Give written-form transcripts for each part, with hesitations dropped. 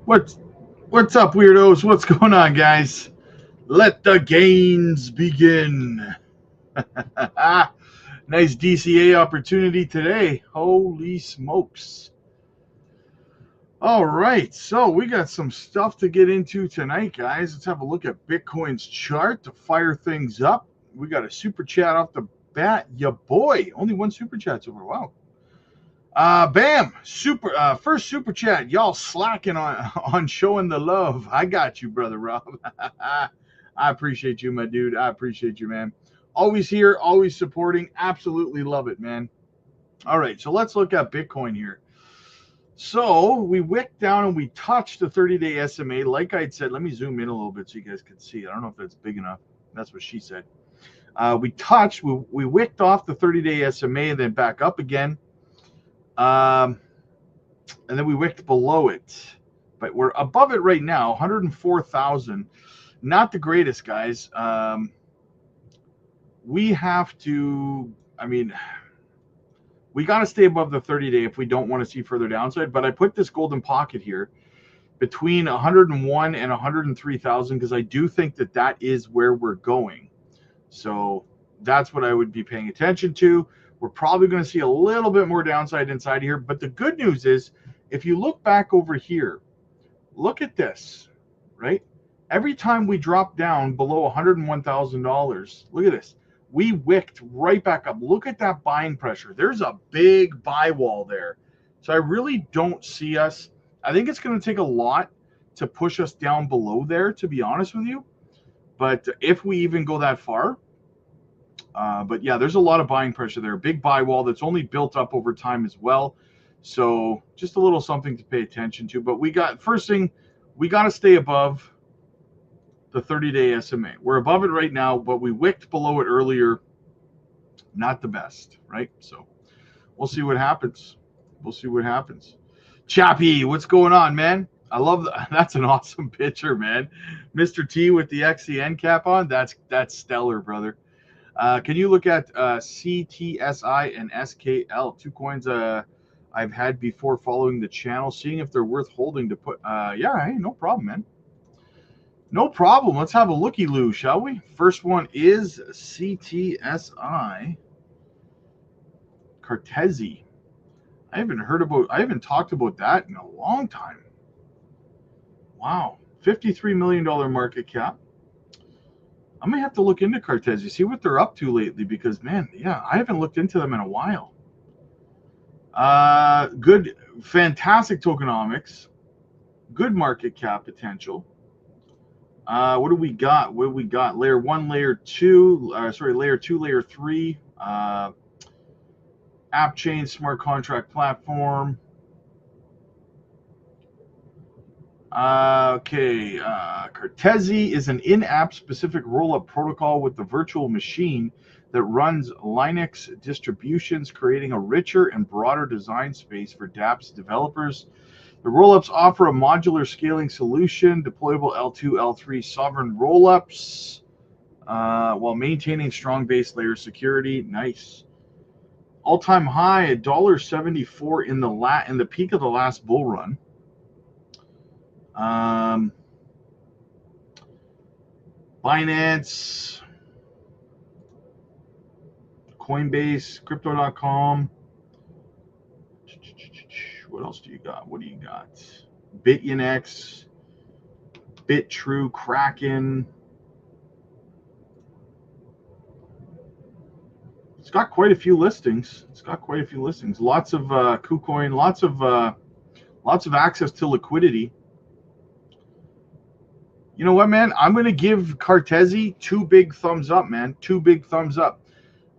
What's what's up, weirdos? What's going on, guys? Let the gains begin. Nice DCA opportunity today. Holy smokes. All right, so we got some stuff to get into tonight, guys. Let's have a look at Bitcoin's chart to fire things up. We got a super chat off the bat. Ya boy, only one super chat so far. Wow. Bam! First super chat. Y'all slacking on showing the love. I got you, brother Rob. I appreciate you, my dude. I appreciate you, man. Always here, always supporting. Absolutely love it, man. All right, so let's look at Bitcoin here. So we wicked down and we touched the 30-day SMA. Like I'd said, let me zoom in a little bit so you guys can see. I don't know if that's big enough. That's what she said. We wicked off the 30-day SMA and then back up again. And then we wicked below it, but we're above it right now, 104,000. Not the greatest, guys. We have to, we got to stay above the 30-day if we don't want to see further downside. But I put this golden pocket here between 101 and 103,000 because I do think that that is where we're going. So that's what I would be paying attention to. We're probably going to see a little bit more downside inside here. But the good news is, if you look back over here, look at this, right? Every time we drop down below $101,000, look at this. We wicked right back up. Look at that buying pressure. There's a big buy wall there. So I really don't see us. I think it's going to take a lot to push us down below there, to be honest with you. But if we even go that far, but yeah, there's a lot of buying pressure there. Big buy wall that's only built up over time as well. So just a little something to pay attention to. But first thing, we got to stay above the 30-day SMA. We're above it right now, but we wicked below it earlier. Not the best, right? So we'll see what happens. We'll see what happens. Chappie, what's going on, man? I love that. That's an awesome picture, man. Mr. T with the XCN cap on. That's stellar, brother. Can you look at CTSI and SKL, two coins I've had before following the channel, seeing if they're worth holding to put. Yeah, hey, no problem, man. No problem. Let's have a looky-loo, shall we? First one is CTSI. Cartesi. I haven't talked about that in a long time. Wow. $53 million market cap. I may have to look into Cartesi, see what they're up to lately, because, man, yeah, I haven't looked into them in a while. Good, fantastic tokenomics. Good market cap potential. What do we got? What do we got? Layer 1, Layer 2, Layer 2, Layer 3. App chain, smart contract platform. Cartesi is an in-app specific roll-up protocol with the virtual machine that runs Linux distributions, creating a richer and broader design space for dApps developers. The rollups offer a modular scaling solution, deployable L2, L3 sovereign rollups, while maintaining strong base layer security. Nice. All-time high, $1.74 in the peak of the last bull run. Binance, Coinbase, Crypto.com. What else do you got? What do you got? BitUnX, BitTrue, Kraken. It's got quite a few listings. Lots of KuCoin, lots of access to liquidity. You know what, man? I'm going to give Cartesi 2 big thumbs up, man. 2 big thumbs up.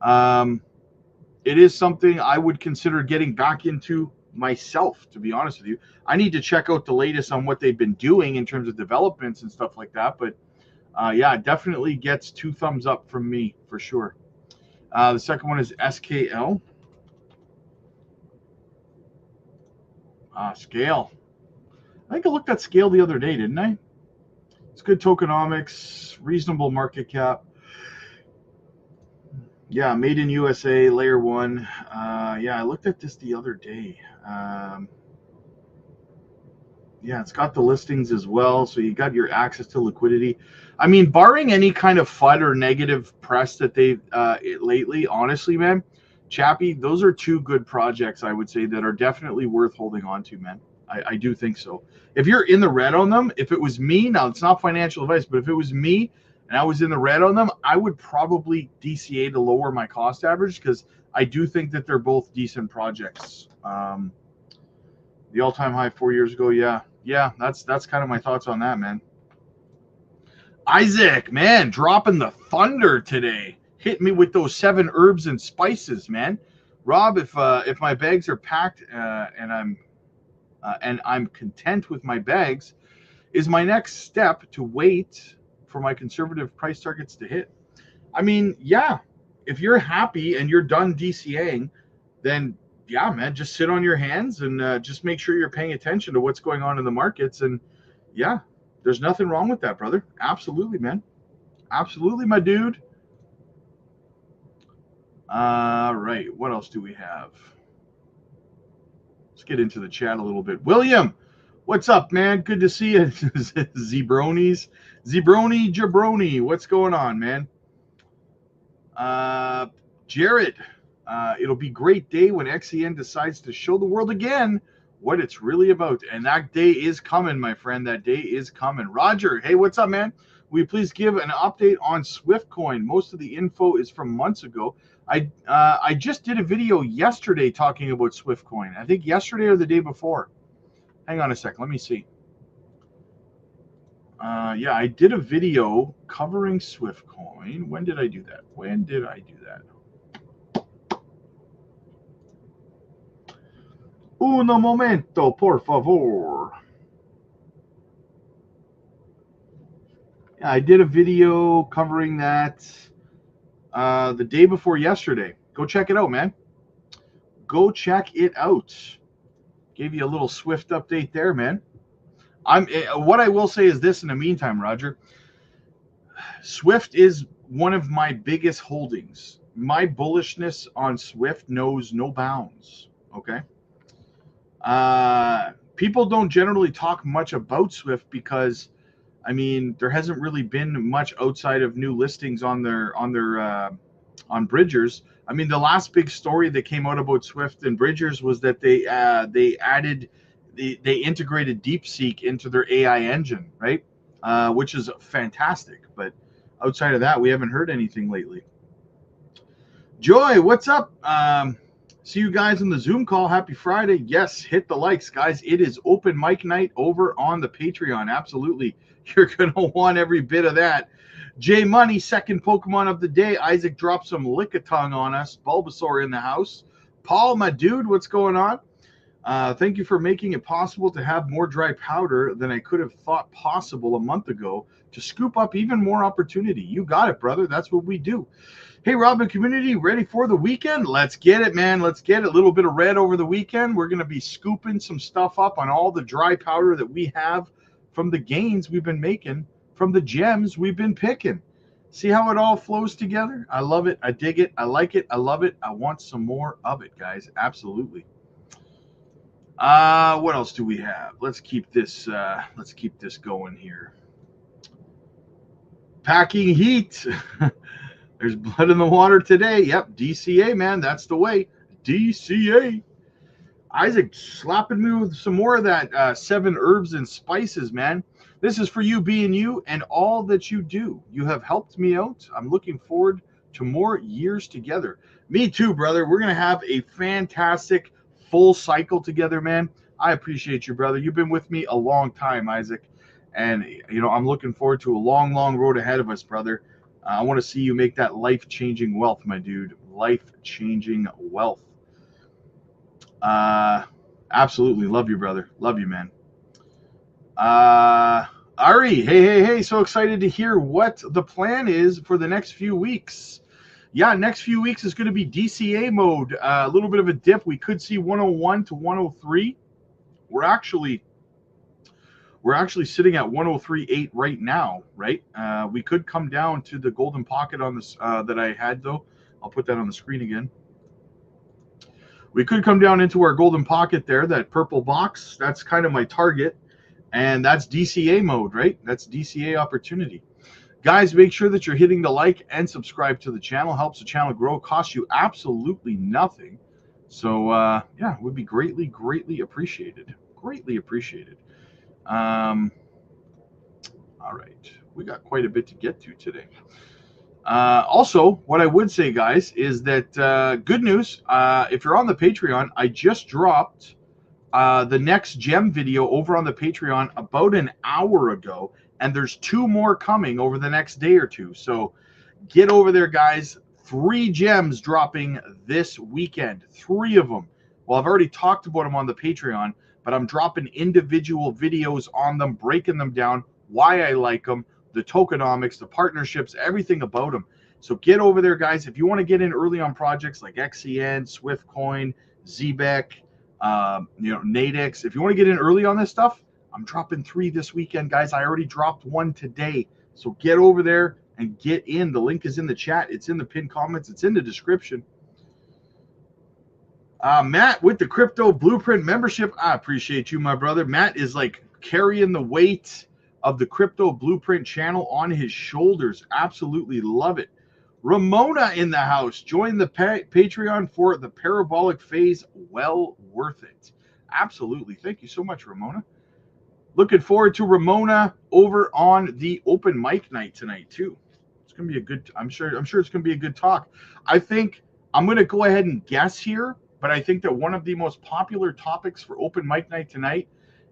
It is something I would consider getting back into myself, to be honest with you. I need to check out the latest on what they've been doing in terms of developments and stuff like that. But yeah, it definitely gets 2 thumbs up from me for sure. The second one is SKL. Scale. I think I looked at Scale the other day, didn't I? It's good tokenomics, reasonable market cap. Yeah, made in USA, layer 1. Yeah, I looked at this the other day. Yeah, it's got the listings as well, so you got your access to liquidity. I mean, barring any kind of FUD or negative press that they've lately, honestly, man, Chappie, those are two good projects I would say that are definitely worth holding on to, man. I do think so. If you're in the red on them, if it was me, now it's not financial advice, but if it was me and I was in the red on them, I would probably DCA to lower my cost average because I do think that they're both decent projects. The all-time high 4 years ago, yeah, that's kind of my thoughts on that, man. Isaac, man, dropping the thunder today. Hit me with those 7 herbs and spices, man. Rob, if my bags are packed and I'm content with my bags, is my next step to wait for my conservative price targets to hit? I mean, yeah, if you're happy and you're done DCAing, then yeah, man, just sit on your hands and just make sure you're paying attention to what's going on in the markets. And yeah, there's nothing wrong with that, brother. Absolutely, man. Absolutely, my dude. Right. What else do we have? Let's get into the chat a little bit. William, what's up, man? Good to see you. Zebronies. Zebroni Jabroni. What's going on, man? Jared, it'll be a great day when XEN decides to show the world again what it's really about. And that day is coming, my friend. That day is coming. Roger, hey, what's up, man? Will you please give an update on SwiftCoin? Most of the info is from months ago. I just did a video yesterday talking about SwiftCoin. I think yesterday or the day before. Hang on a sec. Let me see. Yeah, I did a video covering SwiftCoin. When did I do that? Un momento, por favor. Yeah, I did a video covering that the day before yesterday. Go check it out, man. Go check it out. Gave you a little Swift update there, man. What I will say is this in the meantime, Roger. Swift is one of my biggest holdings. My bullishness on Swift knows no bounds. Okay. People don't generally talk much about Swift because, I mean, there hasn't really been much outside of new listings on Bridgers. I mean, the last big story that came out about Swift and Bridgers was that they integrated DeepSeek into their AI engine, right? Which is fantastic. But outside of that, we haven't heard anything lately. Joy, what's up? See you guys on the Zoom call. Happy Friday. Yes, hit the likes, guys. It is open mic night over on the Patreon. Absolutely. You're going to want every bit of that. J Money, second Pokemon of the day. Isaac dropped some Lickitung on us. Bulbasaur in the house. Paul, my dude, what's going on? Thank you for making it possible to have more dry powder than I could have thought possible a month ago to scoop up even more opportunity. You got it, brother. That's what we do. Hey, Robin community, ready for the weekend? Let's get it, man. Let's get it. A little bit of red over the weekend. We're going to be scooping some stuff up on all the dry powder that we have from the gains we've been making, from the gems we've been picking. See how it all flows together? I love it. I dig it. I like it. I love it. I want some more of it, guys. Absolutely. What else do we have? Let's keep this going here. Packing heat. There's blood in the water today. Yep, DCA, man. That's the way. DCA. Isaac slapping me with some more of that 7 herbs and spices, man. This is for you being you and all that you do. You have helped me out. I'm looking forward to more years together. Me too, brother. We're going to have a fantastic full cycle together, man. I appreciate you, brother. You've been with me a long time, Isaac. And, you know, I'm looking forward to a long, long road ahead of us, brother. I want to see you make that life-changing wealth, my dude. Life-changing wealth. Absolutely. Love you, brother. Love you, man. Ari, hey. So excited to hear what the plan is for the next few weeks. Yeah, next few weeks is going to be DCA mode. A little bit of a dip. We could see 101 to 103. We're actually sitting at 103.8 right now, right? We could come down to the golden pocket on this that I had, though. I'll put that on the screen again. We could come down into our golden pocket there, that purple box. That's kind of my target. And that's DCA mode, right? That's DCA opportunity. Guys, make sure that you're hitting the like and subscribe to the channel. Helps the channel grow. Costs you absolutely nothing. So, yeah, would be greatly, greatly appreciated. Greatly appreciated. All right. We got quite a bit to get to today. Also, what I would say, guys, is that good news. If you're on the Patreon, I just dropped the next gem video over on the Patreon about an hour ago, and there's 2 more coming over the next day or 2. So get over there, guys. 3 gems dropping this weekend. 3 of them. Well, I've already talked about them on the Patreon, but I'm dropping individual videos on them, breaking them down, why I like them, the tokenomics, the partnerships, everything about them. So get over there, guys. If you want to get in early on projects like XCN, Swiftcoin, ZBEC, Nadex. If you want to get in early on this stuff, I'm dropping 3 this weekend, guys. I already dropped 1 today. So get over there and get in. The link is in the chat. It's in the pinned comments. It's in the description. Matt with the Crypto Blueprint membership. I appreciate you, my brother. Matt is like carrying the weight of the Crypto Blueprint channel on his shoulders. Absolutely love it. Ramona in the house. Join the Patreon for the parabolic phase. Well worth it. Absolutely. Thank you so much, Ramona. Looking forward to Ramona over on the open mic night tonight too. It's gonna be a good. I'm sure it's gonna be a good talk. I think I'm gonna go ahead and guess here, but I think that one of the most popular topics for open mic night tonight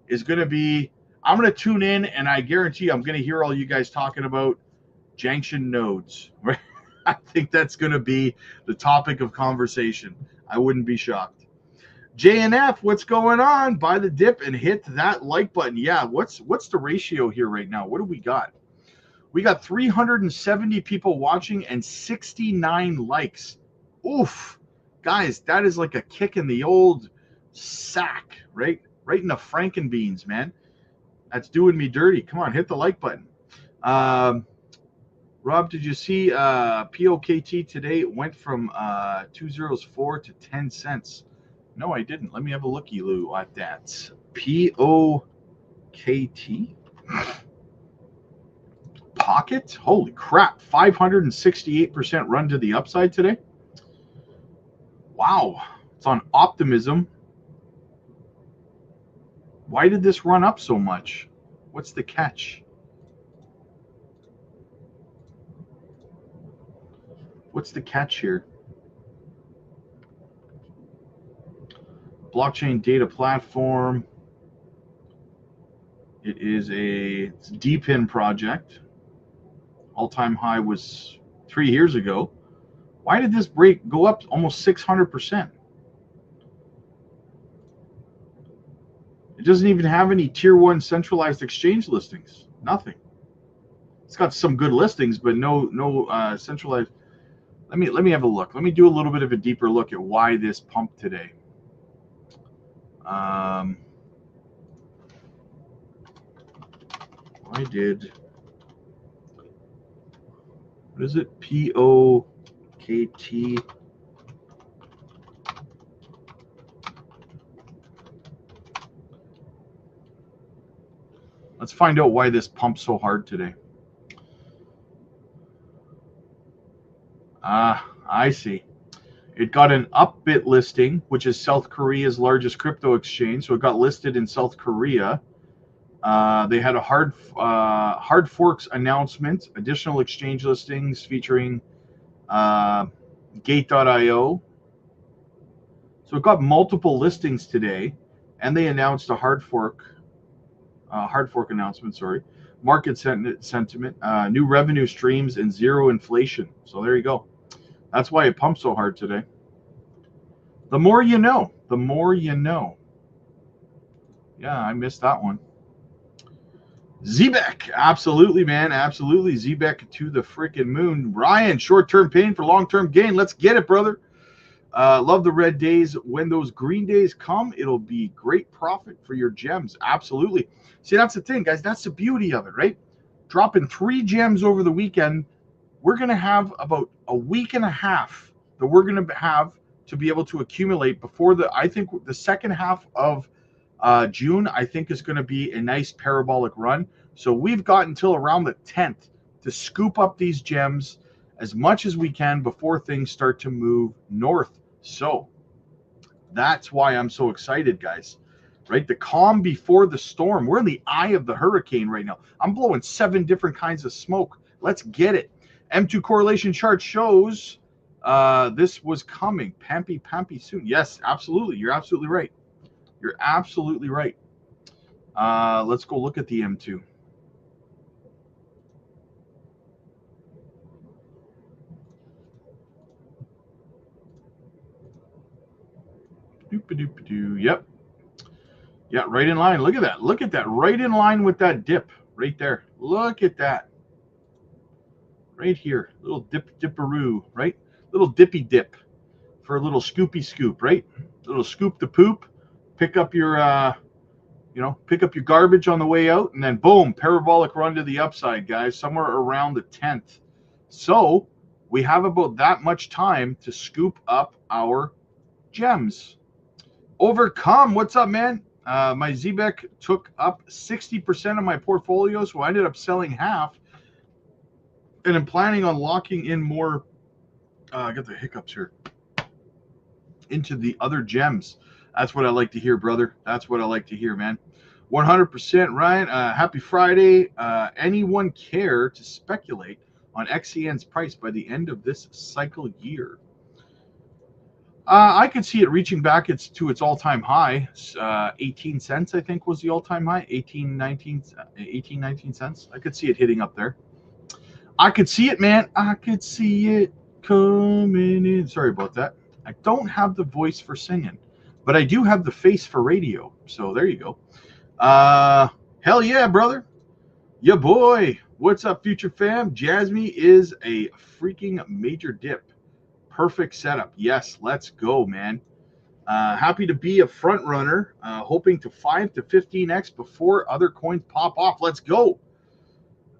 is gonna be. I'm gonna tune in, and I guarantee I'm gonna hear all you guys talking about junction nodes. Right? I think that's gonna be the topic of conversation. I wouldn't be shocked. JNF, what's going on? Buy the dip and hit that like button. Yeah, what's the ratio here right now? What do we got? We got 370 people watching and 69 likes. Oof. Guys, that is like a kick in the old sack, right? Right in the Frankenbeans, man. That's doing me dirty. Come on, hit the like button. Rob, did you see POKT today? It went from 204 to 10 cents. No, I didn't. Let me have a looky-loo at that. POKT? Pocket? Holy crap. 568% run to the upside today. Wow. It's on optimism. Why did this run up so much? What's the catch? What's the catch here? Blockchain data platform. It is a DPIN project. All-time high was 3 years ago. Why did this break go up almost 600%? It doesn't even have any tier 1 centralized exchange listings. Nothing. It's got some good listings, but no centralized. Let me have a look. Let me do a little bit of a deeper look at why this pumped today. What is it? POKT. Let's find out why this pumped so hard today. I see. It got an Upbit listing, which is South Korea's largest crypto exchange. So it got listed in South Korea. They had a hard forks announcement, additional exchange listings featuring Gate.io. So it got multiple listings today, and they announced a hard fork announcement. Sorry, market sentiment, new revenue streams, and zero inflation. So there you go. That's why it pumped so hard today. The more you know. The more you know. Yeah, I missed that one. ZBEC, absolutely, man, absolutely. ZBEC to the freaking moon. Ryan, short-term pain for long-term gain. Let's get it, brother. Love the red days. When those green days come, it'll be great profit for your gems. Absolutely. See, that's the thing, guys. That's the beauty of it, right? Dropping 3 gems over the weekend. We're going to have about a week and a half that we're going to have to be able to accumulate before I think the second half of June, I think, is going to be a nice parabolic run. So we've got until around the 10th to scoop up these gems as much as we can before things start to move north. So that's why I'm so excited, guys. Right? The calm before the storm. We're in the eye of the hurricane right now. I'm blowing 7 different kinds of smoke. Let's get it. M2 correlation chart shows this was coming. Pampy soon. Yes, absolutely. You're absolutely right. You're absolutely right. Let's go look at the M2. Doop-a-doop-a-doo. Yep. Yeah, right in line. Look at that. Look at that. Right in line with that dip right there. Look at that. Right here. Little dipperoo, right? Little dippy dip for a little scoopy scoop, right? Little scoop the poop. Pick up your pick up your garbage on the way out, and then boom, parabolic run to the upside, guys, somewhere around the 10th. So we have about that much time to scoop up our gems. Overcome, what's up, man? My ZBEC took up 60% of my portfolio, so I ended up selling half, and I'm planning on locking in more. I got the hiccups here. Into the other gems. That's what I like to hear, brother. That's what I like to hear, man. 100%, Ryan. Happy Friday. Anyone care to speculate on XCN's price by the end of this cycle year? I could see it reaching back to its all-time high. 18 cents, I think, was the all-time high. 18, 19 cents. I could see it hitting up there. I could see it, man. I could see it coming in. Sorry about that. I don't have the voice for singing, but I do have the face for radio. So there you go. Hell yeah, brother. Yeah, boy. What's up, future fam? Jasmine is a freaking major dip. Perfect setup. Yes, let's go, man. Happy to be a front runner, hoping to 5 to 15x before other coins pop off. Let's go.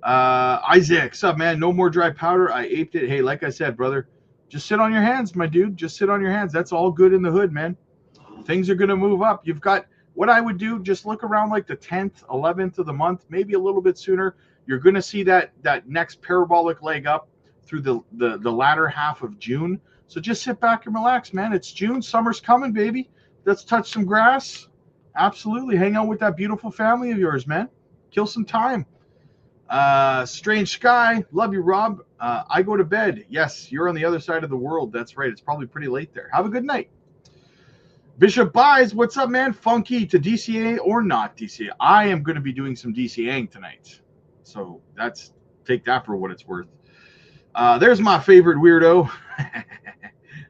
Isaac, what's up, man? No more dry powder. I aped it. Hey, like I said, brother, just sit on your hands, my dude. Just sit on your hands. That's all good in the hood, man. Things are going to move up. You've got what I would do. Just look around like the 10th, 11th of the month, maybe a little bit sooner. You're going to see that next parabolic leg up through the latter half of June. So just sit back and relax, man. It's June. Summer's coming, baby. Let's touch some grass. Absolutely. Hang out with that beautiful family of yours, man. Kill some time. Strange Sky. Love you, Rob. I go to bed. Yes, you're on the other side of the world. That's right. It's probably pretty late there. Have a good night. Bishop Buys. What's up, man? Funky to DCA or not DCA? I am going to be doing some DCAing tonight. So take that for what it's worth. There's my favorite weirdo.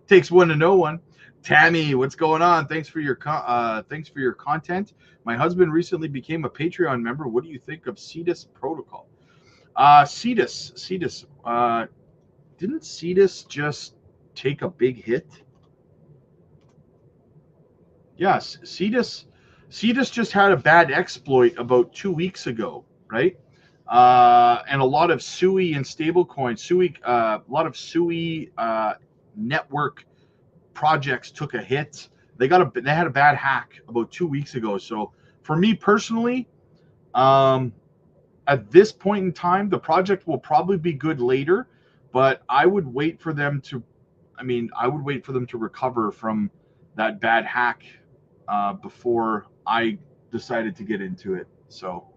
Takes one to know one. Tammy, what's going on? Thanks for your content. My husband recently became a Patreon member. What do you think of Cetus Protocol? Cetus. Didn't Cetus just take a big hit? Yes, Cetus just had a bad exploit about 2 weeks ago, right? And a lot of SUI and stablecoins, a lot of SUI network projects took a hit. They had a bad hack about 2 weeks ago. So for me personally, at this point in time, the project will probably be good later, but I would wait for them to recover from that bad hack before I decided to get into it. So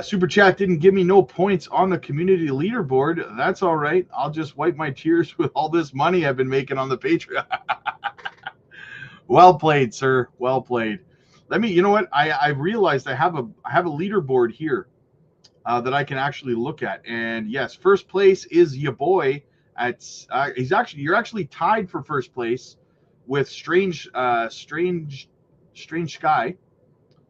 Super Chat didn't give me no points on the community leaderboard. That's all right. I'll just wipe my tears with all this money I've been making on the Patreon. Well played, sir. Well played. You know what? I realized I have a leaderboard here that I can actually look at. And yes, first place is your boy. You're actually tied for first place with Strange Sky,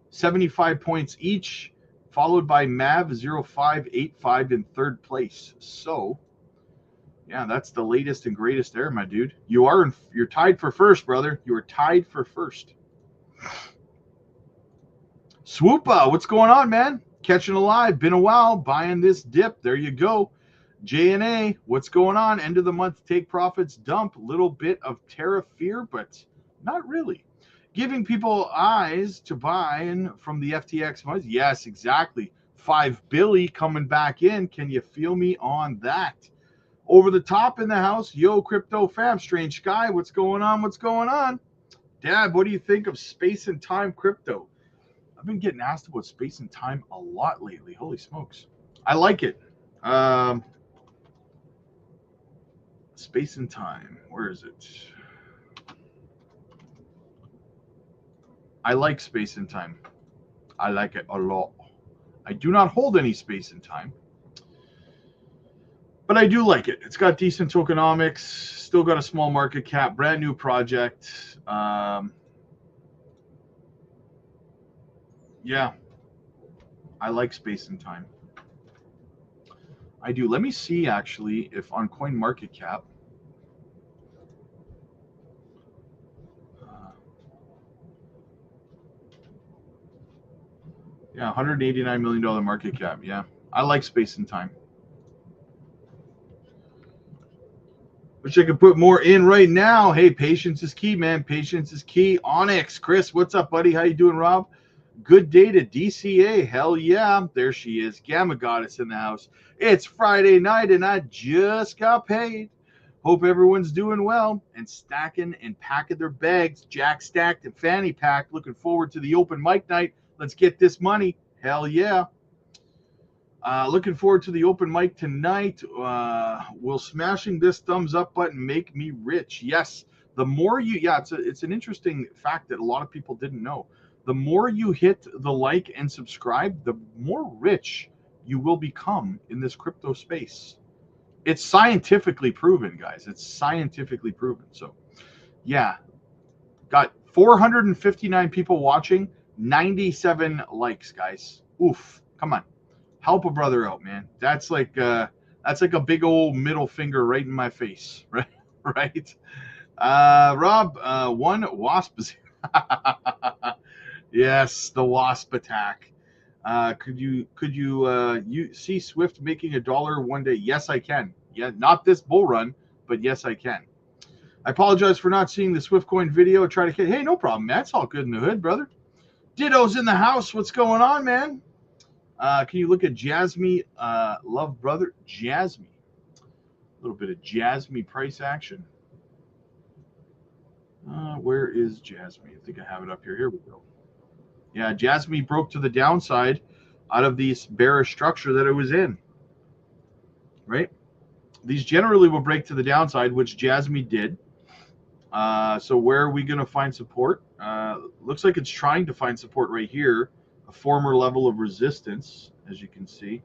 75 points each, followed by Mav0585 in third place. So, yeah, that's the latest and greatest there, my dude. You're tied for first, brother. You are tied for first. Swoopa, what's going on, man? Catching alive. Been a while. Buying this dip. There you go. JNA, what's going on? End of the month, take profits, dump. Little bit of tariff fear, but not really. Giving people eyes to buy from the FTX funds. Yes, exactly. 5 Billy coming back in. Can you feel me on that? Over the top in the house. Yo, crypto fam, Strange Sky. What's going on? What's going on? Dad, what do you think of space and time crypto? I've been getting asked about space and time a lot lately. Holy smokes. I like it. Space and time. Where is it? I like space and time. I like it a lot. I do not hold any space and time, but I do like it. It's got decent tokenomics, still got a small market cap, brand new project. Yeah, I like space and time. I do. Let me see actually if on CoinMarketCap. Yeah, $189 million market cap. Yeah, I like space and time. Wish I could put more in right now. Hey, patience is key, man. Patience is key. Onyx, Chris, what's up, buddy? How you doing, Rob? Good day to DCA. Hell yeah. There she is. Gamma Goddess in the house. It's Friday night and I just got paid. Hope everyone's doing well and stacking and packing their bags. Jack stacked and fanny packed. Looking forward to the open mic night. Let's get this money. Hell yeah. Looking forward to the open mic tonight. Will smashing this thumbs up button make me rich? Yes. The more you, yeah, it's an interesting fact that a lot of people didn't know. The more you hit the like and subscribe, the more rich you will become in this crypto space. It's scientifically proven, guys. It's scientifically proven. So, yeah, got 459 people watching, 97 likes, guys. Oof. Come on. Help a brother out, man. That's like a big old middle finger right in my face, right? Right. Rob, one wasp is yes, the wasp attack. Could you see Swift making $1 one day? Yes, I can. Yeah, not this bull run, but yes, I can. I apologize for not seeing the Swift coin video. Try to hey, no problem, man. It's all good in the hood, brother. Ditto's in the house. What's going on, man? Can you look at Jasmine, love brother? Jasmine. A little bit of Jasmine price action. Where is Jasmine? I think I have it up here. Here we go. Yeah, Jasmine broke to the downside out of this bearish structure that it was in. Right? These generally will break to the downside, which Jasmine did. So where are we going to find support? Looks like it's trying to find support right here, a former level of resistance, as you can see.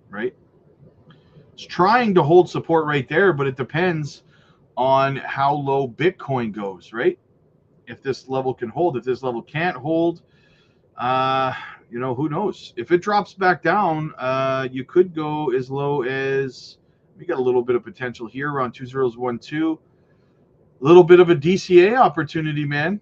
Right? It's trying to hold support right there, but it depends on how low Bitcoin goes, right? If this level can hold, if this level can't hold, who knows? If it drops back down, you could go as low as, we got a little bit of potential here around 2012. A little bit of a DCA opportunity, man.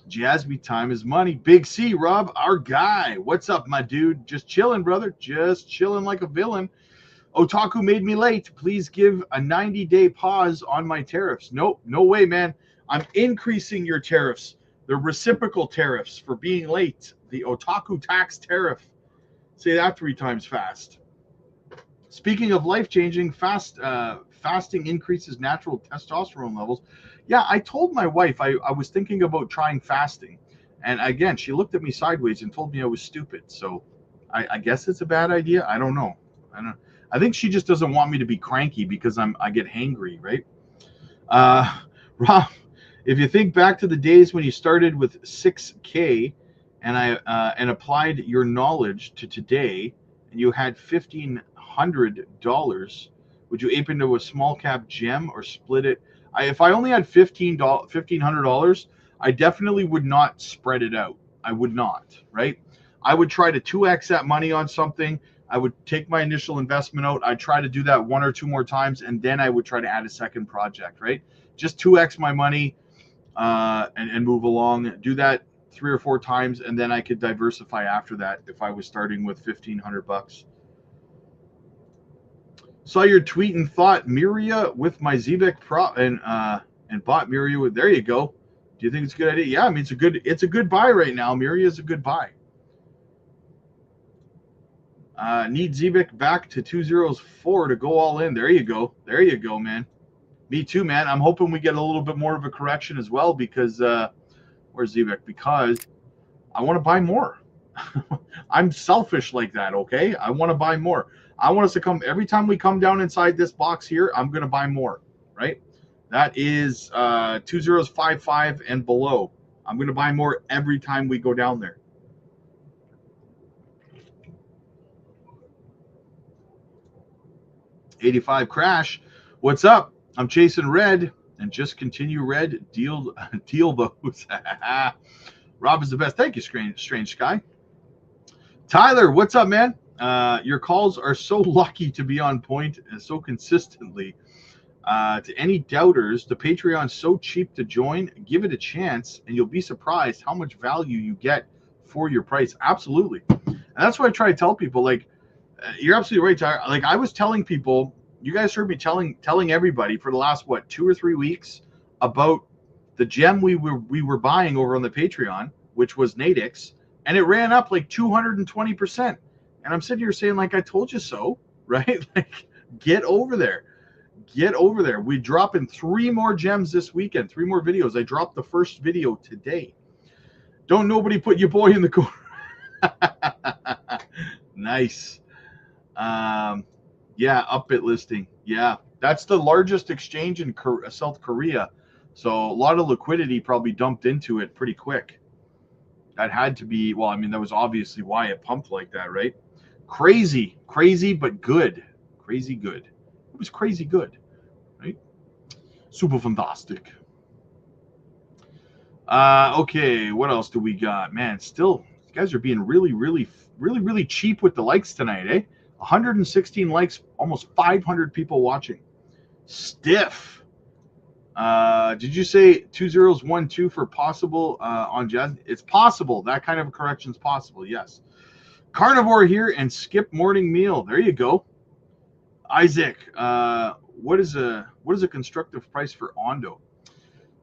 Jasmine time is money. Big C, Rob, our guy. What's up, my dude? Just chilling, brother. Just chilling like a villain. Otaku made me late. Please give a 90-day pause on my tariffs. Nope, no way, man. I'm increasing your tariffs. The reciprocal tariffs for being late. The Otaku tax tariff. Say that 3 times fast. Speaking of life-changing, fasting increases natural testosterone levels. Yeah, I told my wife I was thinking about trying fasting. And again, she looked at me sideways and told me I was stupid. So I guess it's a bad idea. I don't know. I think she just doesn't want me to be cranky because I get hangry, right? Rob, if you think back to the days when you started with 6K and applied your knowledge to today, and you had $1,500, would you ape into a small cap gem or split it? If I only had $1,500, I definitely would not spread it out. I would not, right? I would try to 2x that money on something. I would take my initial investment out. I'd try to do that 1 or 2 more times, and then I would try to add a second project, right? Just 2x my money and move along. Do that 3 or 4 times, and then I could diversify after that if I was starting with $1,500. Saw your tweet and thought, Miria with my Zebek Pro and and bought Miria with. There you go. Do you think it's a good idea? Yeah, I mean it's a good buy right now. Miria is a good buy. Need Zebek back to 204 to go all in. There you go. There you go, man. Me too, man. I'm hoping we get a little bit more of a correction as well because where's Zebek? Because I want to buy more. I'm selfish like that, okay? I want to buy more. I want us to come every time we come down inside this box here, I'm going to buy more, right? That is 2055 and below. I'm going to buy more every time we go down there. $85 crash. What's up? I'm chasing red and just continue red. Deal those. Rob is the best. Thank you, Strange Sky. Tyler, what's up, man? Your calls are so lucky to be on point and so consistently. To any doubters, the Patreon's so cheap to join. Give it a chance, and you'll be surprised how much value you get for your price. Absolutely, and that's what I try to tell people. Like, you're absolutely right, Tyler. Like I was telling people, you guys heard me telling everybody for the last 2 or 3 weeks about the gem we were buying over on the Patreon, which was Nadix, and it ran up like 220%. And I'm sitting here saying, like, I told you so, right? Like, get over there. Get over there. We're dropping 3 more gems this weekend, 3 more videos. I dropped the first video today. Don't nobody put your boy in the corner. Nice. Yeah, Upbit listing. Yeah, that's the largest exchange in South Korea. So a lot of liquidity probably dumped into it pretty quick. That had to be, well, I mean, that was obviously why it pumped like that, right? Crazy, but good. Crazy good. It was crazy good, right? Super fantastic. Okay, what else do we got? Man, still, you guys are being really cheap with the likes tonight, eh? 116 likes, almost 500 people watching. Stiff. Did you say 2012 for possible on Jazz? It's possible. That kind of a correction is possible, yes. Carnivore here and skip morning meal. There you go. Isaac, what is a constructive price for Ondo?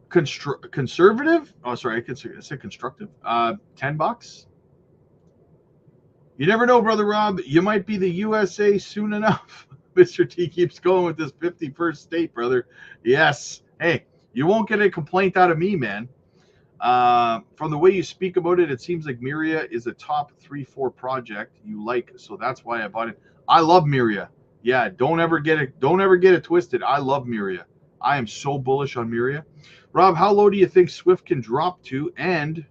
Conservative? Oh, sorry, I said constructive. $10. You never know, Brother Rob. You might be the USA soon enough. Mr. T keeps going with this 51st state, brother. Yes. Hey, you won't get a complaint out of me, man. From the way you speak about it, it seems like Miria is a top 3-4 project you like, so that's why I bought it. I love Miria. Yeah, don't ever get it twisted. I love Miria. I am so bullish on Miria. Rob, how low do you think Swift can drop to, and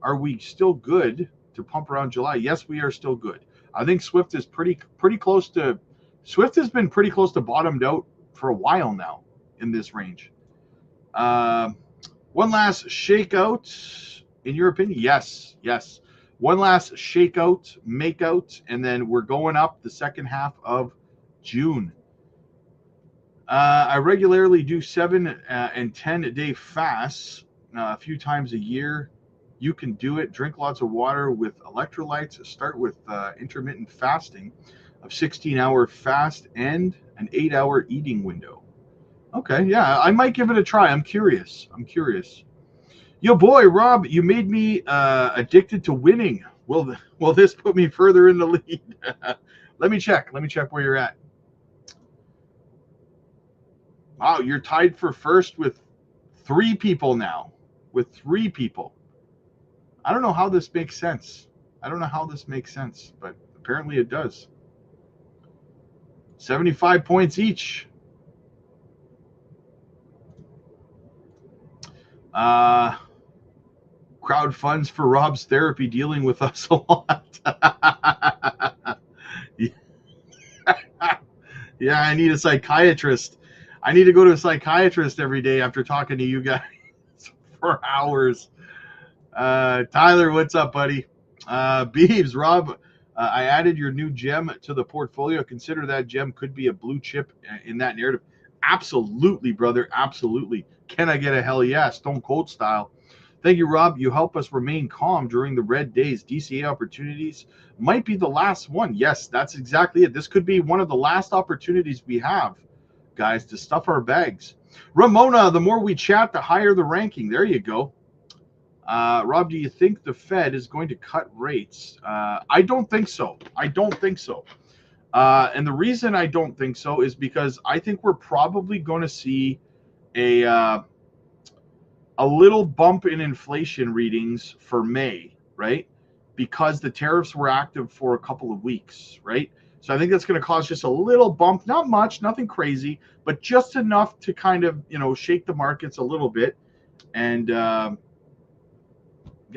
are we still good to pump around July? Yes, we are still good. I think Swift is pretty close to. Swift has been pretty close to bottomed out for a while now in this range. One last shakeout, in your opinion? Yes. One last shakeout, makeout, and then we're going up the second half of June. I regularly do 7 and 10 day fasts a few times a year. You can do it. Drink lots of water with electrolytes. Start with intermittent fasting of 16-hour fast and an 8-hour eating window. Okay, yeah, I might give it a try. I'm curious. Yo, boy, Rob, you made me addicted to winning. Will this put me further in the lead? Let me check where you're at. Wow, you're tied for first with 3 people now. I don't know how this makes sense. But apparently it does. 75 points each. Crowd funds for Rob's therapy, dealing with us a lot. Yeah, I need a psychiatrist. I need to go to a psychiatrist every day after talking to you guys for hours. Tyler, what's up, buddy? Beeves, Rob, I added your new gem to the portfolio. Consider that gem could be a blue chip in that narrative. Absolutely, brother. Absolutely. Can I get a hell yeah? Stone Cold style. Thank you, Rob. You help us remain calm during the red days. DCA opportunities might be the last one. Yes, that's exactly it. This could be one of the last opportunities we have guys, to stuff our bags. Ramona, the more we chat, the higher the ranking. There you go. Rob, do you think the Fed is going to cut rates? I don't think so. I don't think so. And the reason I don't think so is because I think we're probably going to see a little bump in inflation readings for May, right? Because the tariffs were active for a couple of weeks, right? So I think that's going to cause just a little bump, not much, nothing crazy, but just enough to kind of, shake the markets a little bit. And yeah,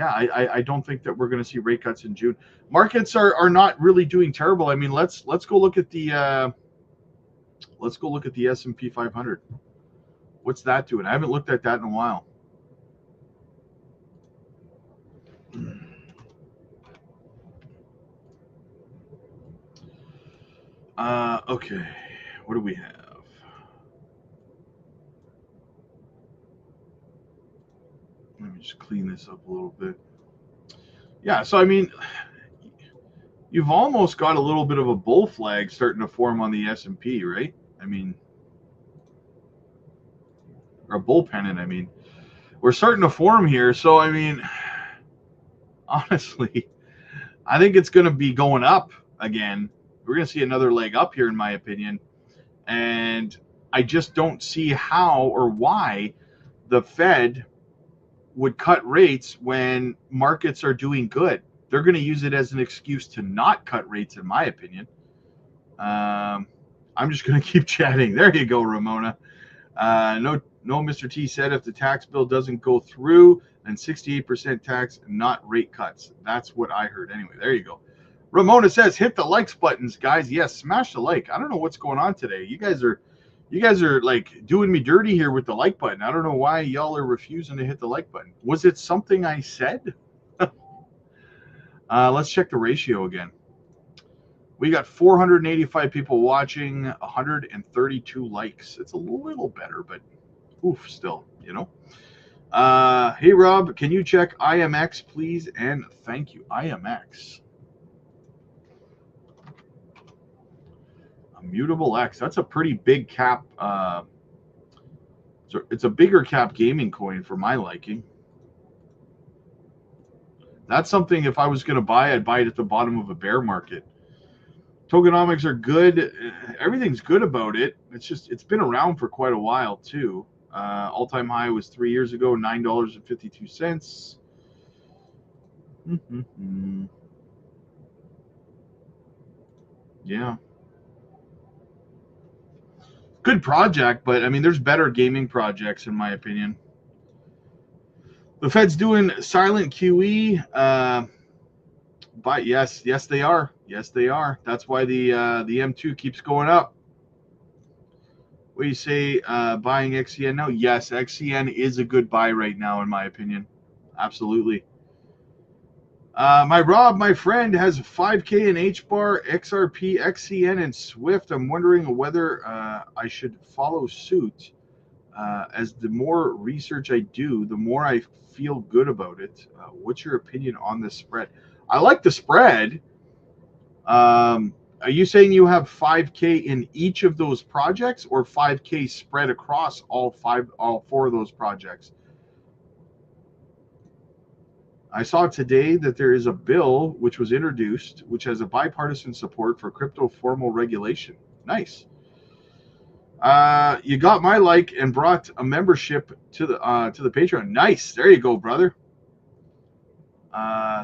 I don't think that we're going to see rate cuts in June. Markets are not really doing terrible. I mean, let's go look at the S&P 500. What's that doing? I haven't looked at that in a while. Okay, what do we have? Let me just clean this up a little bit. Yeah, so I mean, you've almost got a little bit of a bull flag starting to form on the S&P, right? I mean, or a bull pennant, I mean. We're starting to form here, so I mean, honestly, I think it's going to be going up again. We're going to see another leg up here, in my opinion. And I just don't see how or why the Fed would cut rates when markets are doing good. They're going to use it as an excuse to not cut rates, in my opinion. I'm just going to keep chatting. There you go, Ramona. No, Mr. T said if the tax bill doesn't go through, then 68% tax, not rate cuts. That's what I heard. Anyway, there you go. Ramona says, hit the likes buttons, guys. Yes, smash the like. I don't know what's going on today. You guys are like doing me dirty here with the like button. I don't know why y'all are refusing to hit the like button. Was it something I said? Let's check the ratio again. We got 485 people watching, 132 likes. It's a little better, but oof, still, Hey, Rob, can you check IMX, please? And thank you. IMX. Mutable X. That's a pretty big cap. So it's a bigger cap gaming coin for my liking. That's something, if I was going to buy, I'd buy it at the bottom of a bear market. Tokenomics are good. Everything's good about it. It's been around for quite a while too. All-time high was 3 years ago, $9.52. Yeah. Good project, but I mean, there's better gaming projects in my opinion. The Fed's doing silent QE, but yes, they are. Yes, they are. That's why the M2 keeps going up. What do you say, buying XCN now? Yes, XCN is a good buy right now, in my opinion. Absolutely. My friend, has 5K in HBAR, XRP, XCN, and Swift. I'm wondering whether I should follow suit. As the more research I do, the more I feel good about it. What's your opinion on the spread? I like the spread. Are you saying you have 5K in each of those projects, or 5K spread across all four of those projects? I saw today that there is a bill which was introduced, which has a bipartisan support for crypto formal regulation. Nice. You got my like and brought a membership to the Patreon. Nice. There you go, brother.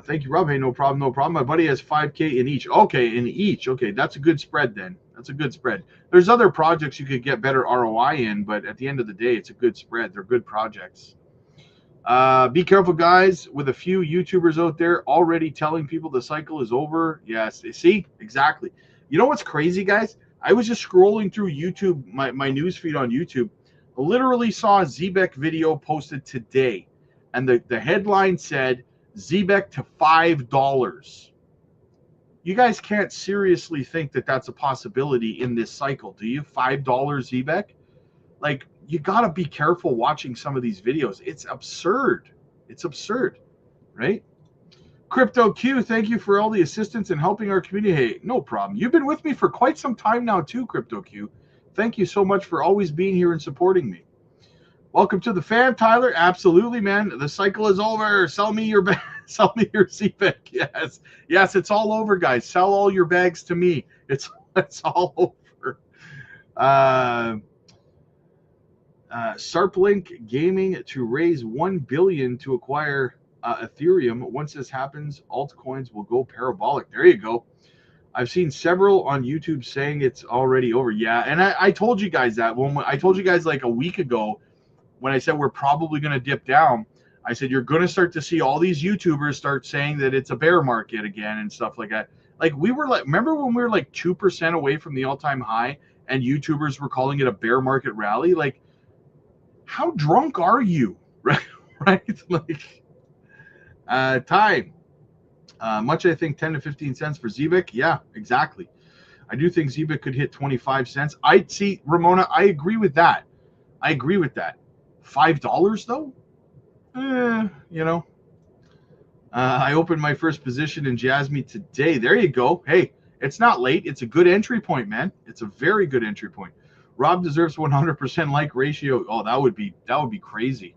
Thank you, Rob. Hey, no problem. My buddy has 5K in each. Okay, in each. Okay, that's a good spread then. That's a good spread. There's other projects you could get better ROI in, but at the end of the day, it's a good spread. They're good projects. Be careful, guys, with a few YouTubers out there already telling people the cycle is over. Yes, see? Exactly. You know what's crazy, guys? I was just scrolling through YouTube, my news feed on YouTube. I literally saw a Zbeck video posted today, and the headline said, Zbeck to $5. You guys can't seriously think that that's a possibility in this cycle, do you? $5 Zbeck? Like, you got to be careful watching some of these videos. It's absurd. It's absurd, right? Crypto Q, thank you for all the assistance in helping our community. Hey, no problem. You've been with me for quite some time now too, Crypto Q. Thank you so much for always being here and supporting me. Welcome to the fam, Tyler. Absolutely, man. The cycle is over. Sell me your sell me your CPIC. Yes, yes, it's all over, guys. Sell all your bags to me. It's all over. Sarplink Gaming to raise $1 billion to acquire Ethereum. Once this happens, altcoins will go parabolic. There you go. I've seen several on YouTube saying it's already over. Yeah, and I told you guys that when I told you guys like a week ago when I said we're probably going to dip down. I said you're going to start to see all these YouTubers start saying that it's a bear market again and stuff like that. Like we were like, remember when we were like 2% away from the all-time high and YouTubers were calling it a bear market rally? Like, how drunk are you? Right? Like, time. Much I think 10 to 15 cents for ZBIC. Yeah, exactly. I do think ZBIC could hit 25 cents. I'd see, Ramona, I agree with that. $5 though? You know. I opened my first position in Jasmine today. There you go. Hey, it's not late. It's a good entry point, man. It's a very good entry point. Rob deserves 100% like ratio. Oh, that would be crazy.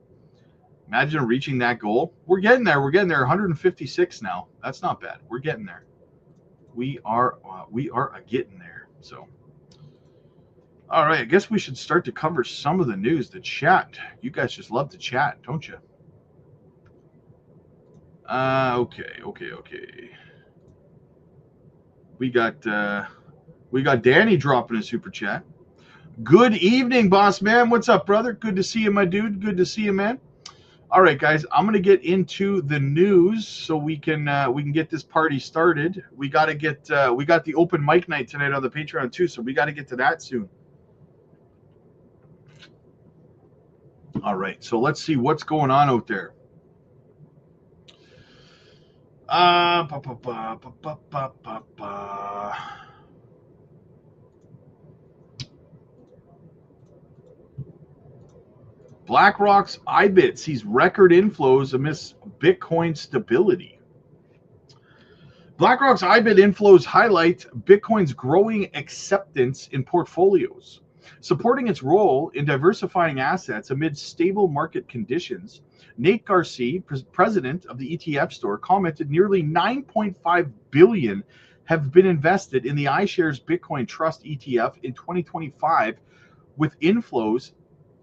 Imagine reaching that goal. We're getting there. 156 now. That's not bad. We're getting there. We are getting there. So, all right. I guess we should start to cover some of the news. The chat. You guys just love to chat, don't you? Okay. We got Danny dropping a super chat. Good evening, boss man. What's up, brother? Good to see you, my dude. Good to see you, man. All right, guys, I'm going to get into the news so we can get this party started. We got the open mic night tonight on the Patreon too, so we got to get to that soon. All right, so let's see what's going on out there. BlackRock's IBIT sees record inflows amidst Bitcoin stability. BlackRock's IBIT inflows highlight Bitcoin's growing acceptance in portfolios, supporting its role in diversifying assets amid stable market conditions. Nate Garcia, president of the ETF store, commented nearly $9.5 billion have been invested in the iShares Bitcoin Trust ETF in 2025, with inflows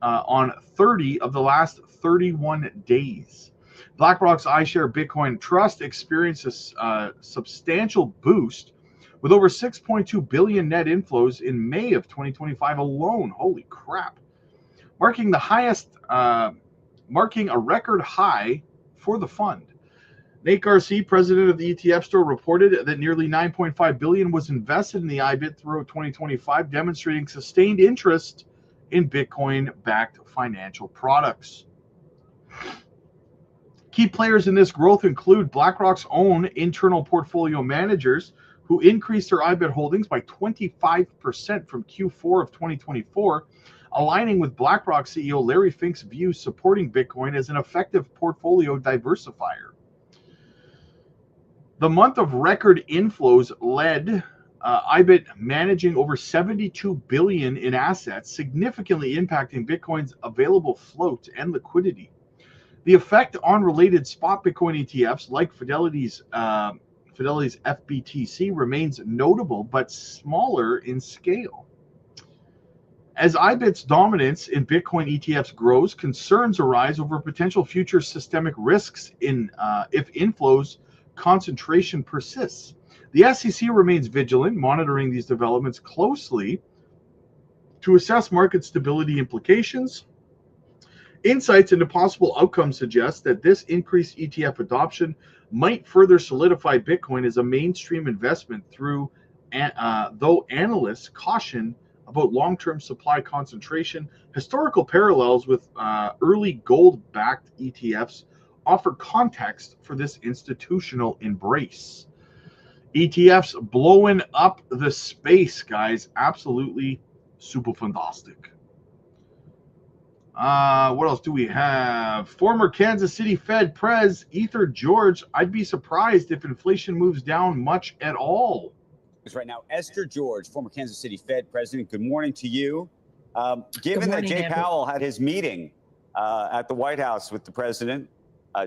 on 30 of the last 31 days. BlackRock's iShares Bitcoin Trust experienced a substantial boost with over 6.2 billion net inflows in May of 2025 alone. Holy crap. Marking a record high for the fund. Nate Garcia, president of the ETF store, reported that nearly 9.5 billion was invested in the IBIT throughout 2025, demonstrating sustained interest in Bitcoin-backed financial products. Key players in this growth include BlackRock's own internal portfolio managers, who increased their IBIT holdings by 25% from Q4 of 2024, aligning with BlackRock CEO Larry Fink's view supporting Bitcoin as an effective portfolio diversifier. The month of record inflows led IBIT managing over 72 billion in assets, significantly impacting Bitcoin's available float and liquidity. The effect on related spot Bitcoin ETFs like Fidelity's FBTC remains notable but smaller in scale. As IBIT's dominance in Bitcoin ETFs grows, concerns arise over potential future systemic risks if inflows concentration persists. The SEC remains vigilant, monitoring these developments closely to assess market stability implications. Insights into possible outcomes suggest that this increased ETF adoption might further solidify Bitcoin as a mainstream investment, though analysts caution about long-term supply concentration. Historical parallels with early gold-backed ETFs offer context for this institutional embrace. ETFs blowing up the space, guys. Absolutely super fantastic. What else do we have? Former Kansas City Fed Prez Ether George. I'd be surprised if inflation moves down much at all. Right now, Esther George, former Kansas City Fed president. Good morning to you. Given that Jay Powell had his meeting at the White House with the president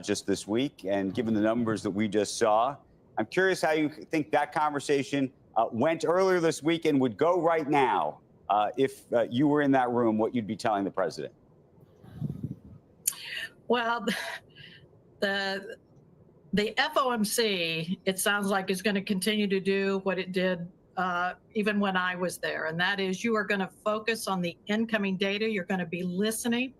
just this week, and given the numbers that we just saw, I'm curious how you think that conversation went earlier this week and would go right now if you were in that room, what you'd be telling the president. Well, the FOMC, it sounds like, is going to continue to do what it did even when I was there. And that is, you are going to focus on the incoming data. You're going to be listening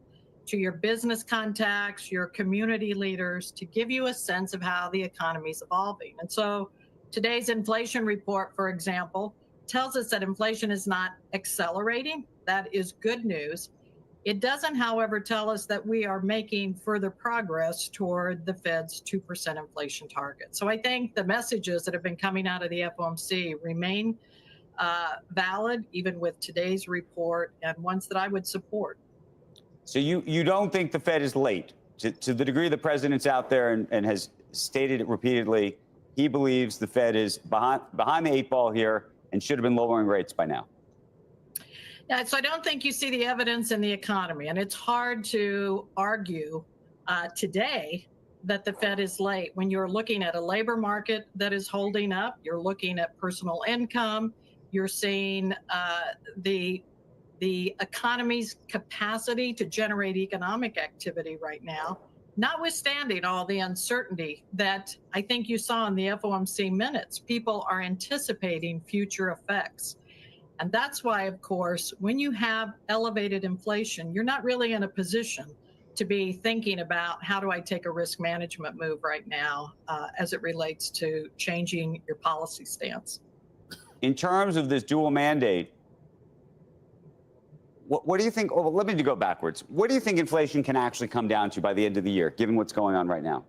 to your business contacts, your community leaders, to give you a sense of how the economy is evolving. And so today's inflation report, for example, tells us that inflation is not accelerating. That is good news. It doesn't, however, tell us that we are making further progress toward the Fed's 2% inflation target. So I think the messages that have been coming out of the FOMC remain valid, even with today's report, and ones that I would support. So you don't think the Fed is late? To the degree the president's out there and has stated it repeatedly, he believes the Fed is behind the eight ball here and should have been lowering rates by now. Yeah, so I don't think you see the evidence in the economy, and it's hard to argue today that the Fed is late when you're looking at a labor market that is holding up, you're looking at personal income, you're seeing the economy's capacity to generate economic activity right now, notwithstanding all the uncertainty that I think you saw in the FOMC minutes. People are anticipating future effects. And that's why, of course, when you have elevated inflation, you're not really in a position to be thinking about how do I take a risk management move right now as it relates to changing your policy stance. In terms of this dual mandate, what do you think? Oh, let me go backwards. What do you think inflation can actually come down to by the end of the year, given what's going on right now?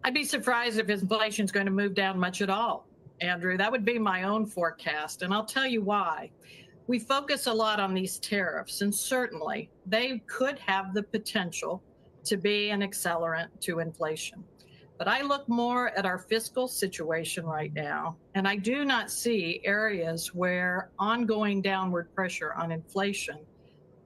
I'd be surprised if inflation is going to move down much at all, Andrew. That would be my own forecast, and I'll tell you why. We focus a lot on these tariffs, and certainly they could have the potential to be an accelerant to inflation. But I look more at our fiscal situation right now, and I do not see areas where ongoing downward pressure on inflation,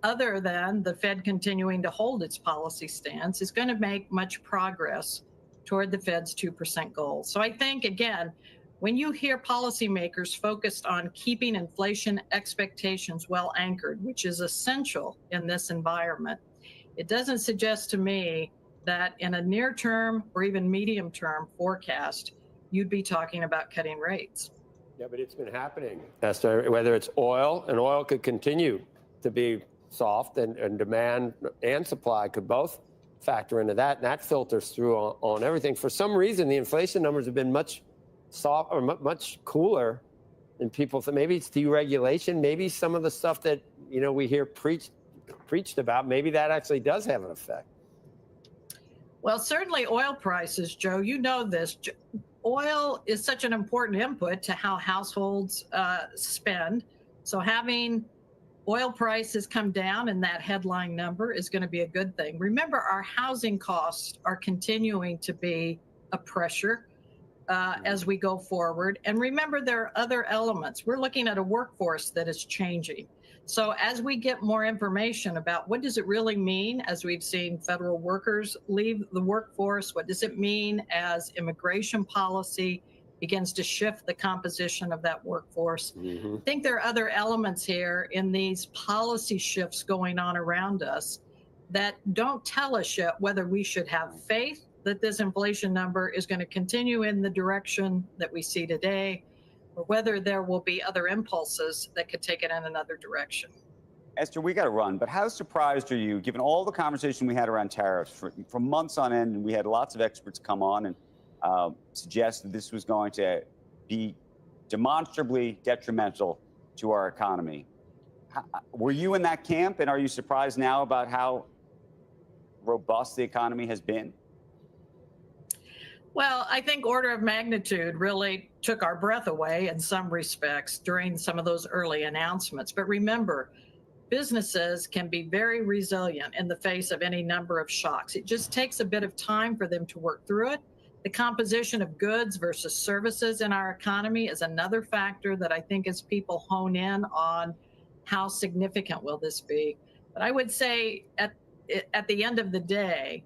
other than the Fed continuing to hold its policy stance, is going to make much progress toward the Fed's 2% goal. So I think, again, when you hear policymakers focused on keeping inflation expectations well anchored, which is essential in this environment, it doesn't suggest to me that in a near term or even medium term forecast, you'd be talking about cutting rates. Yeah, but it's been happening, Esther, whether it's oil, and oil could continue to be soft, and demand and supply could both factor into that, and that filters through on everything. For some reason, the inflation numbers have been much soft or much cooler than people think. Maybe it's deregulation, maybe some of the stuff that we hear preached about, maybe that actually does have an effect. Well, certainly oil prices, Joe, you know this. Oil is such an important input to how households spend. So having oil prices come down in that headline number is going to be a good thing. Remember, our housing costs are continuing to be a pressure as we go forward. And remember, there are other elements. We're looking at a workforce that is changing. So as we get more information about what does it really mean, as we've seen federal workers leave the workforce, what does it mean as immigration policy begins to shift the composition of that workforce? I think there are other elements here in these policy shifts going on around us that don't tell us yet whether we should have faith that this inflation number is going to continue in the direction that we see today, or whether there will be other impulses that could take it in another direction. Esther, we got to run, but how surprised are you, given all the conversation we had around tariffs for months on end, and we had lots of experts come on and suggest that this was going to be demonstrably detrimental to our economy? Were you in that camp, and are you surprised now about how robust the economy has been? Well, I think order of magnitude really took our breath away in some respects during some of those early announcements. But remember, businesses can be very resilient in the face of any number of shocks. It just takes a bit of time for them to work through it. The composition of goods versus services in our economy is another factor that I think as people hone in on how significant will this be. But I would say at the end of the day,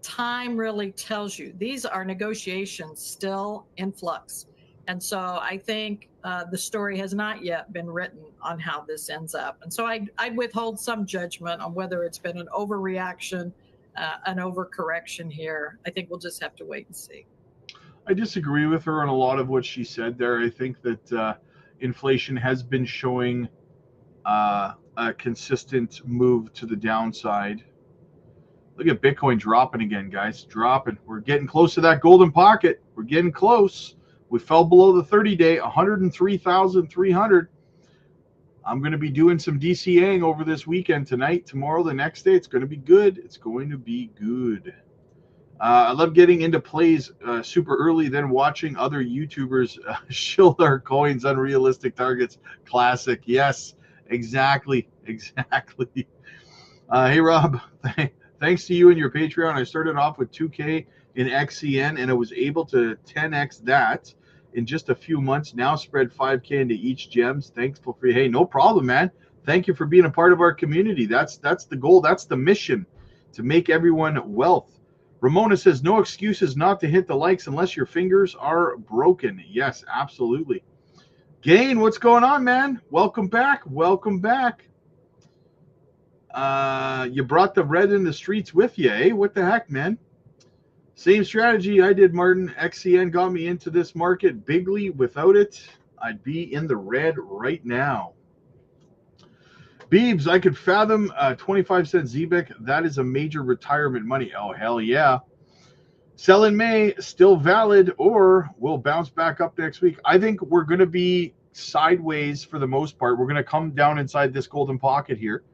time really tells you. These are negotiations still in flux. And so I think the story has not yet been written on how this ends up. And so I'd withhold some judgment on whether it's been an overreaction, an overcorrection here. I think we'll just have to wait and see. I disagree with her on a lot of what she said there. I think that inflation has been showing a consistent move to the downside. Look at Bitcoin dropping again, guys. Dropping. We're getting close to that golden pocket. We're getting close. We fell below the 30-day, 103,300. I'm going to be doing some DCAing over this weekend, tonight, tomorrow, the next day. It's going to be good. It's going to be good. I love getting into plays super early, then watching other YouTubers shill their coins, unrealistic targets. Classic. Yes, exactly. Exactly. Hey, Rob. Thanks to you and your Patreon, I started off with 2K in XCN, and I was able to 10x that in just a few months. Now spread 5K into each gems. Thankful for you. Hey, no problem, man. Thank you for being a part of our community. That's the goal. That's the mission, to make everyone wealth. Ramona says, no excuses not to hit the likes unless your fingers are broken. Yes, absolutely. Gain, what's going on, man? Welcome back. Welcome back. You brought the red in the streets with you, eh? What the heck, man? Same strategy I did, Martin. XCN got me into this market bigly. Without it, I'd be in the red right now. Beebs, I could fathom 25-cent ZBIC. That is a major retirement money. Oh, hell yeah. Sell in May, still valid, or we'll bounce back up next week. I think we're going to be sideways for the most part. We're going to come down inside this golden pocket here.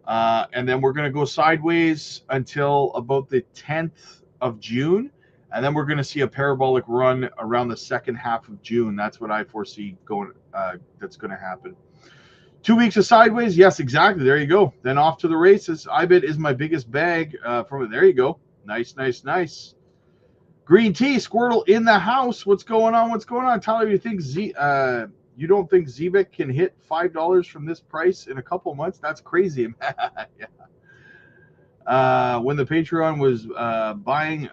And then we're going to go sideways until about the 10th of June. And then we're going to see a parabolic run around the second half of June. That's what I foresee going. That's going to happen. 2 weeks of sideways. Yes, exactly. There you go. Then off to the races. IBIT is my biggest bag from it. There you go. Nice, nice, nice. Green tea, Squirtle in the house. What's going on? What's going on? Tyler, you think you don't think ZBIC can hit $5 from this price in a couple months? That's crazy. Yeah. When the Patreon was buying.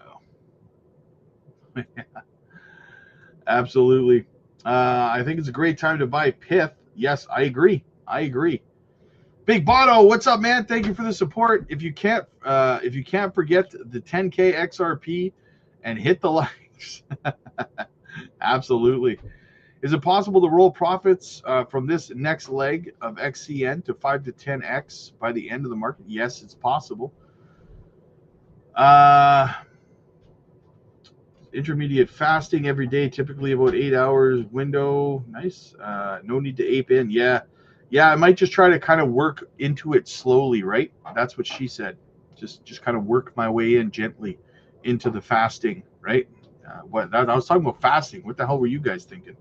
Absolutely. I think it's a great time to buy Pith. Yes, I agree. I agree. Big Boto, what's up, man? Thank you for the support. If you can't forget the 10K XRP and hit the likes. Absolutely. Is it possible to roll profits from this next leg of XCN to 5 to 10x by the end of the market? Yes, it's possible. Intermediate fasting every day, typically about 8 hours window. Nice. No need to ape in. Yeah. I might just try to kind of work into it slowly, right? That's what she said. Just kind of work my way in gently into the fasting, right? I was talking about fasting. What the hell were you guys thinking?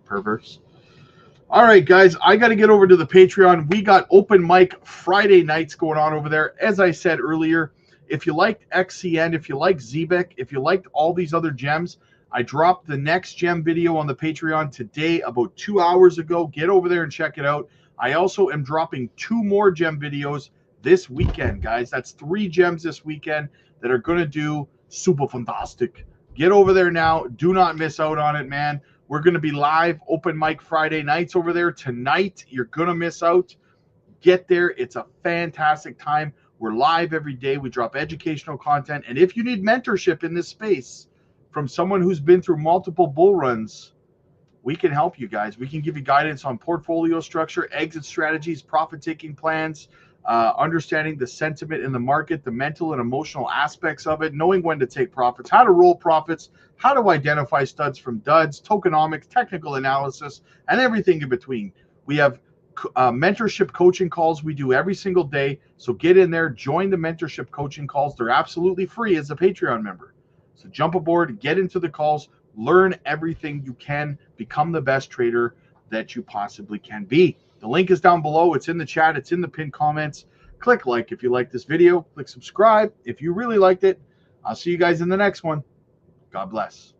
Perverse. All right, guys, I got to get over to the Patreon. We got open mic Friday nights going on over there. As I said earlier, if you liked XCN, if you like ZBIC, if you liked all these other gems, I dropped the next gem video on the Patreon today, about 2 hours ago. Get over there and check it out. I also am dropping 2 more gem videos this weekend, guys. That's 3 gems this weekend that are going to do super fantastic. Get over there now. Do not miss out on it, man. We're going to be live open mic Friday nights over there tonight. You're going to miss out. Get there. It's a fantastic time. We're live every day. We drop educational content. And if you need mentorship in this space from someone who's been through multiple bull runs, we can help you guys. We can give you guidance on portfolio structure, exit strategies, profit-taking plans, understanding the sentiment in the market, the mental and emotional aspects of it, knowing when to take profits, how to roll profits, how to identify studs from duds, tokenomics, technical analysis, and everything in between. We have mentorship coaching calls we do every single day. So get in there, join the mentorship coaching calls. They're absolutely free as a Patreon member. So jump aboard, get into the calls, learn everything you can, become the best trader that you possibly can be. The link is down below. It's in the chat. It's in the pinned comments. Click like if you like this video. Click subscribe if you really liked it. I'll see you guys in the next one. God bless.